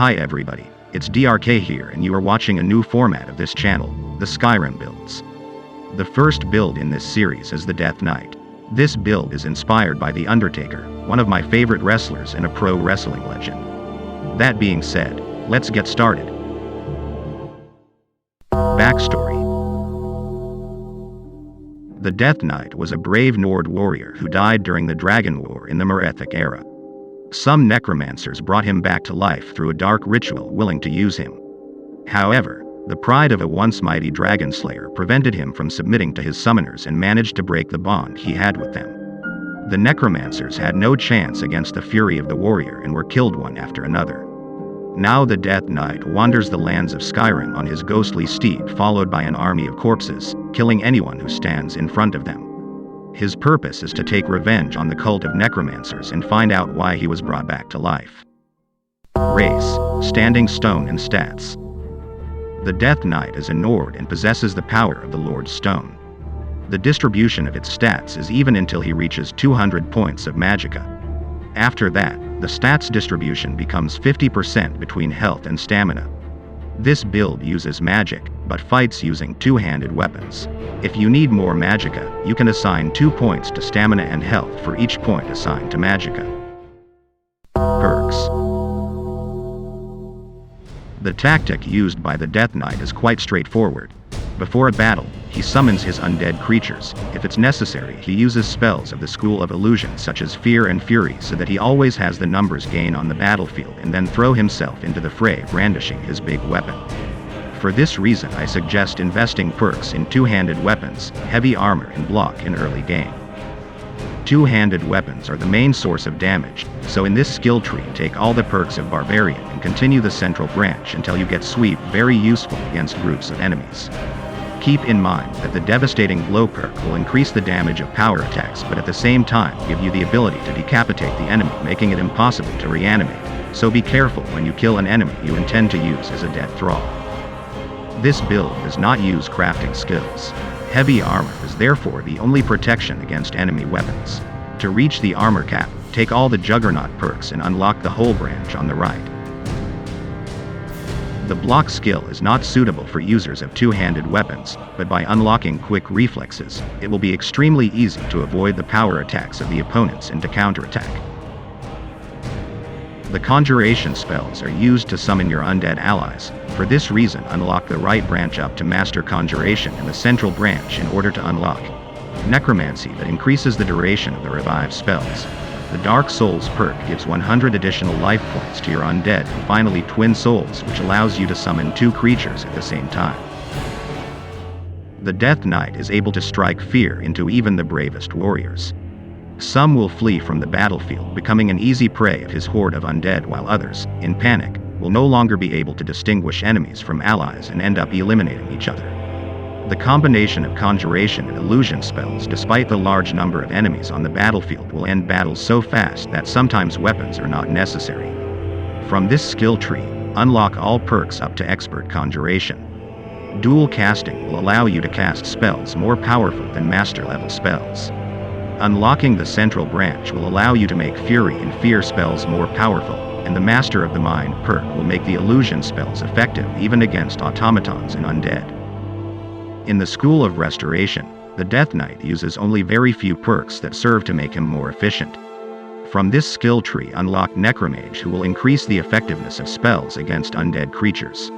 Hi everybody, it's DRK here and you are watching a new format of this channel, the Skyrim builds. The first build in this series is the Death Knight. This build is inspired by the Undertaker, one of my favorite wrestlers and a pro wrestling legend. That being said, let's get started. Backstory. The Death Knight was a brave Nord warrior who died during the Dragon War in the Merethic era. Some necromancers brought him back to life through a dark ritual willing to use him. However, the pride of a once mighty dragon slayer prevented him from submitting to his summoners and managed to break the bond he had with them. The necromancers had no chance against the fury of the warrior and were killed one after another. Now the Death Knight wanders the lands of Skyrim on his ghostly steed, followed by an army of corpses, killing anyone who stands in front of them. His purpose is to take revenge on the cult of necromancers and find out why he was brought back to life. Race, Standing Stone and Stats. The Death Knight is a Nord and possesses the power of the Lord Stone. The distribution of its stats is even until he reaches 200 points of magicka. After that, the stats distribution becomes 50% between health and stamina. This build uses magic, but fights using two-handed weapons. If you need more magicka, you can assign 2 points to stamina and health for each point assigned to magicka. Perks. The tactic used by the Death Knight is quite straightforward. Before a battle, he summons his undead creatures. If it's necessary, he uses spells of the School of Illusion such as Fear and Fury so that he always has the numbers gain on the battlefield and then throw himself into the fray brandishing his big weapon. For this reason I suggest investing perks in two-handed weapons, heavy armor and block in early game. Two-handed weapons are the main source of damage, so in this skill tree take all the perks of Barbarian and continue the central branch until you get Sweep, very useful against groups of enemies. Keep in mind that the Devastating Blow perk will increase the damage of power attacks but at the same time give you the ability to decapitate the enemy, making it impossible to reanimate, so be careful when you kill an enemy you intend to use as a dead thrall. This build does not use crafting skills. Heavy armor is therefore the only protection against enemy weapons. To reach the armor cap, take all the Juggernaut perks and unlock the whole branch on the right. The block skill is not suitable for users of two-handed weapons, but by unlocking quick reflexes, it will be extremely easy to avoid the power attacks of the opponents and to counterattack. The conjuration spells are used to summon your undead allies. For this reason, unlock the right branch up to Master Conjuration in the central branch in order to unlock Necromancy that increases the duration of the revive spells. The Dark Souls perk gives 100 additional life points to your undead, and finally Twin Souls, which allows you to summon 2 creatures at the same time. The Death Knight is able to strike fear into even the bravest warriors. Some will flee from the battlefield, becoming an easy prey of his horde of undead, while others, in panic, will no longer be able to distinguish enemies from allies and end up eliminating each other. The combination of conjuration and illusion spells, despite the large number of enemies on the battlefield, will end battles so fast that sometimes weapons are not necessary. From this skill tree, unlock all perks up to Expert Conjuration. Dual casting will allow you to cast spells more powerful than master level spells. Unlocking the central branch will allow you to make Fury and Fear spells more powerful, and the Master of the Mind perk will make the illusion spells effective even against automatons and undead. In the School of Restoration, the Death Knight uses only very few perks that serve to make him more efficient. From this skill tree unlock Necromage, who will increase the effectiveness of spells against undead creatures.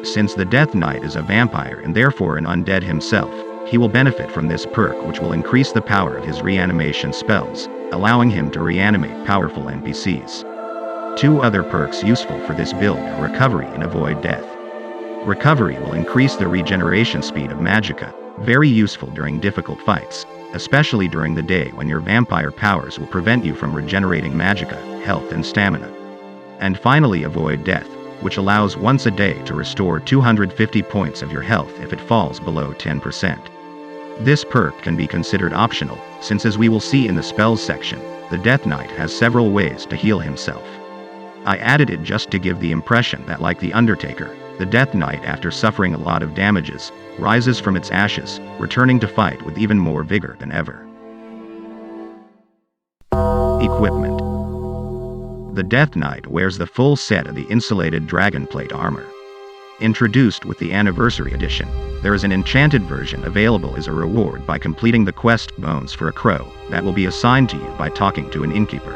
Since the Death Knight is a vampire and therefore an undead himself, he will benefit from this perk, which will increase the power of his reanimation spells, allowing him to reanimate powerful NPCs. 2 other perks useful for this build are Recovery and Avoid Death. Recovery will increase the regeneration speed of magicka, very useful during difficult fights, especially during the day when your vampire powers will prevent you from regenerating magicka, health and stamina. And finally Avoid Death, which allows once a day to restore 250 points of your health if it falls below 10%. This perk can be considered optional, since as we will see in the spells section, the Death Knight has several ways to heal himself. I added it just to give the impression that, like the Undertaker, the Death Knight, after suffering a lot of damages, rises from its ashes, returning to fight with even more vigor than ever. Equipment. The Death Knight wears the full set of the insulated dragon plate armor. Introduced with the Anniversary Edition, there is an enchanted version available as a reward by completing the quest Bones for a Crow that will be assigned to you by talking to an innkeeper.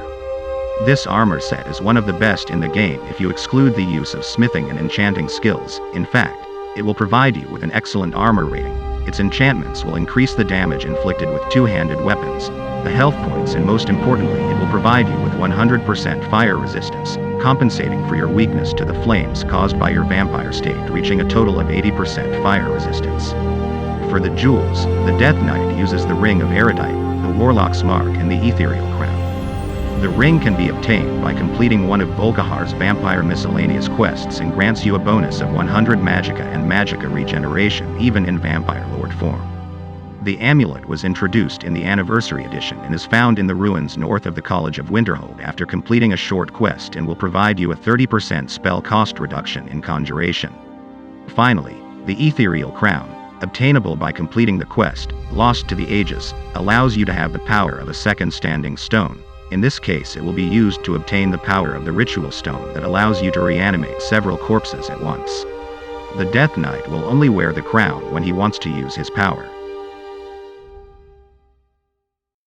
This armor set is one of the best in the game if you exclude the use of smithing and enchanting skills. In fact, it will provide you with an excellent armor rating. Its enchantments will increase the damage inflicted with two-handed weapons, the health points, and most importantly, it will provide you with 100% fire resistance, compensating for your weakness to the flames caused by your vampire state, reaching a total of 80% fire resistance. For the jewels, the Death Knight uses the Ring of Erudite, the Warlock's Mark, and the Ethereal Crown. The ring can be obtained by completing one of Volkahar's vampire miscellaneous quests and grants you a bonus of 100 magicka and magicka regeneration even in vampire lord form. The amulet was introduced in the Anniversary Edition and is found in the ruins north of the College of Winterhold after completing a short quest and will provide you a 30% spell cost reduction in conjuration. Finally, the Ethereal Crown, obtainable by completing the quest, Lost to the Ages, allows you to have the power of a second standing stone. In this case, it will be used to obtain the power of the Ritual Stone that allows you to reanimate several corpses at once. The Death Knight will only wear the crown when he wants to use his power.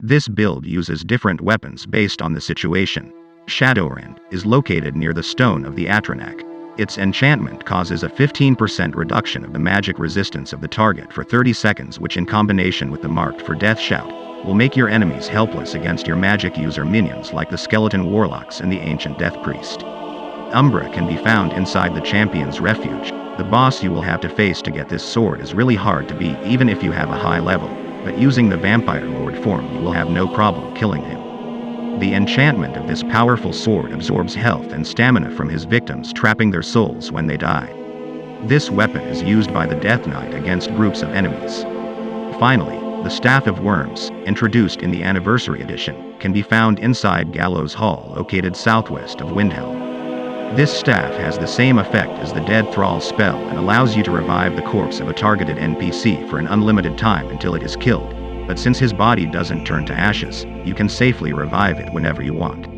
This build uses different weapons based on the situation. Shadowrend is located near the Stone of the Atronak. Its enchantment causes a 15% reduction of the magic resistance of the target for 30 seconds, which in combination with the Marked for Death Shout, will make your enemies helpless against your magic user minions like the Skeleton Warlocks and the Ancient Death Priest. Umbra can be found inside the Champion's Refuge. The boss you will have to face to get this sword is really hard to beat even if you have a high level, but using the Vampire Lord form you will have no problem killing him. The enchantment of this powerful sword absorbs health and stamina from his victims, trapping their souls when they die. This weapon is used by the Death Knight against groups of enemies. Finally, the Staff of Worms, introduced in the Anniversary Edition, can be found inside Gallows Hall located southwest of Windhelm. This staff has the same effect as the Dead Thrall spell and allows you to revive the corpse of a targeted NPC for an unlimited time until it is killed, but since his body doesn't turn to ashes, you can safely revive it whenever you want.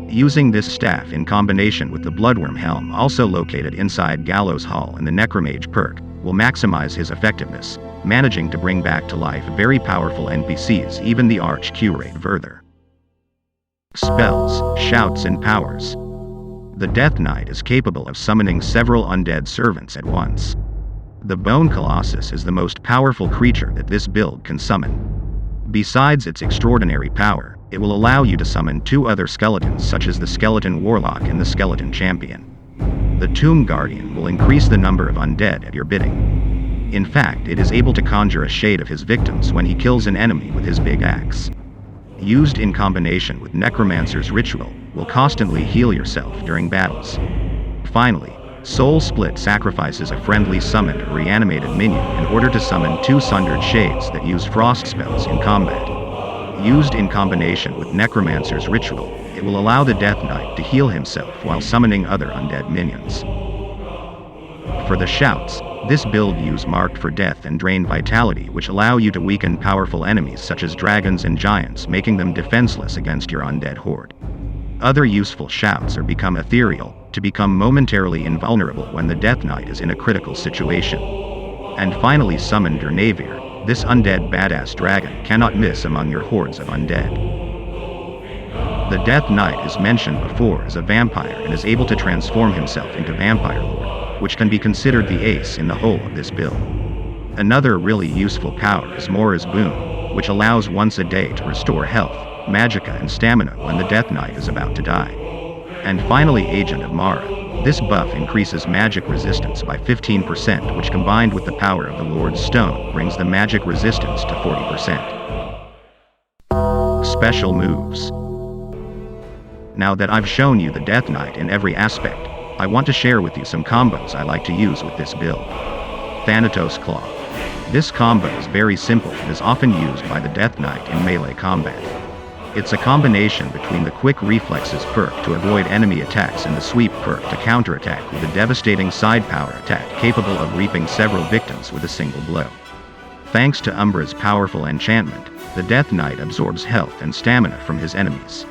Using this staff in combination with the Bloodworm Helm, also located inside Gallows Hall, and the Necromage perk, will maximize his effectiveness, managing to bring back to life very powerful NPCs, even the Arch-Curate Verther. Spells, shouts, and powers. The Death Knight is capable of summoning several undead servants at once. The Bone Colossus is the most powerful creature that this build can summon. Besides its extraordinary power, it will allow you to summon two other skeletons such as the Skeleton Warlock and the Skeleton Champion. The Tomb Guardian will increase the number of undead at your bidding. In fact, it is able to conjure a shade of his victims when he kills an enemy with his big axe. Used in combination with Necromancer's Ritual, will constantly heal yourself during battles. Finally, Soul Split sacrifices a friendly summoned or reanimated minion in order to summon two Sundered Shades that use frost spells in combat. Used in combination with Necromancer's Ritual, it will allow the Death Knight to heal himself while summoning other undead minions. For the shouts, this build use Marked for Death and Drain Vitality, which allow you to weaken powerful enemies such as dragons and giants, making them defenseless against your undead horde. Other useful shouts are become ethereal, to become momentarily invulnerable when the Death Knight is in a critical situation. And finally, Summon Durnavir. This undead badass dragon cannot miss among your hordes of undead. The Death Knight is mentioned before as a vampire and is able to transform himself into Vampire Lord, which can be considered the ace in the hole of this build. Another really useful power is Mora's Boon, which allows once a day to restore health, magicka, and stamina when the Death Knight is about to die. And finally, Agent of Mara. This buff increases magic resistance by 15%, which combined with the power of the Lord's Stone brings the magic resistance to 40%. Special moves. Now that I've shown you the Death Knight in every aspect, I want to share with you some combos I like to use with this build. Thanatos Claw. This combo is very simple and is often used by the Death Knight in melee combat. It's a combination between the Quick Reflexes perk to avoid enemy attacks and the Sweep perk to counterattack with a devastating side power attack capable of reaping several victims with a single blow. Thanks to Umbra's powerful enchantment, the Death Knight absorbs health and stamina from his enemies.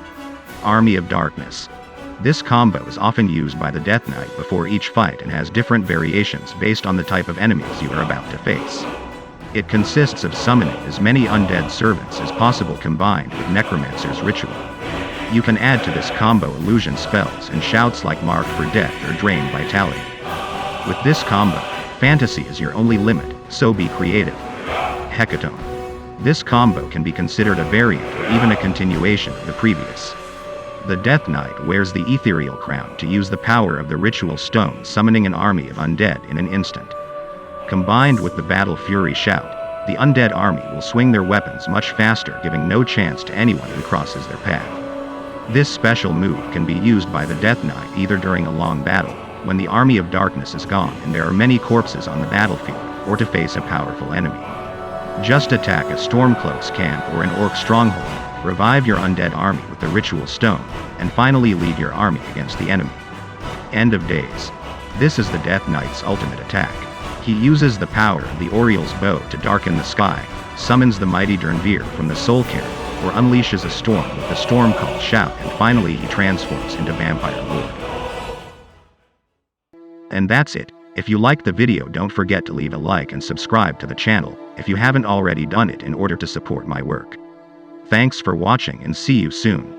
Army of Darkness. This combo is often used by the Death Knight before each fight and has different variations based on the type of enemies you are about to face. It consists of summoning as many undead servants as possible combined with Necromancer's ritual. You can add to this combo illusion spells and shouts like Mark for Death or Drain Vitality. With this combo, fantasy is your only limit, so be creative. Hecatone. This combo can be considered a variant or even a continuation of the previous. The Death Knight wears the Ethereal Crown to use the power of the Ritual Stone, summoning an army of undead in an instant. Combined with the Battle Fury shout, the undead army will swing their weapons much faster, giving no chance to anyone who crosses their path. This special move can be used by the Death Knight either during a long battle, when the army of darkness is gone and there are many corpses on the battlefield, or to face a powerful enemy. Just attack a Stormcloak's camp or an Orc stronghold, revive your undead army with the Ritual Stone, and finally lead your army against the enemy. End of days. This is the Death Knight's ultimate attack. He uses the power of the Oriel's bow to darken the sky, summons the mighty Durnvir from the Soul Cairn, or unleashes a storm with the Storm Call shout, and finally he transforms into Vampire Lord. And that's it. If you liked the video, don't forget to leave a like and subscribe to the channel if you haven't already done it in order to support my work. Thanks for watching and see you soon.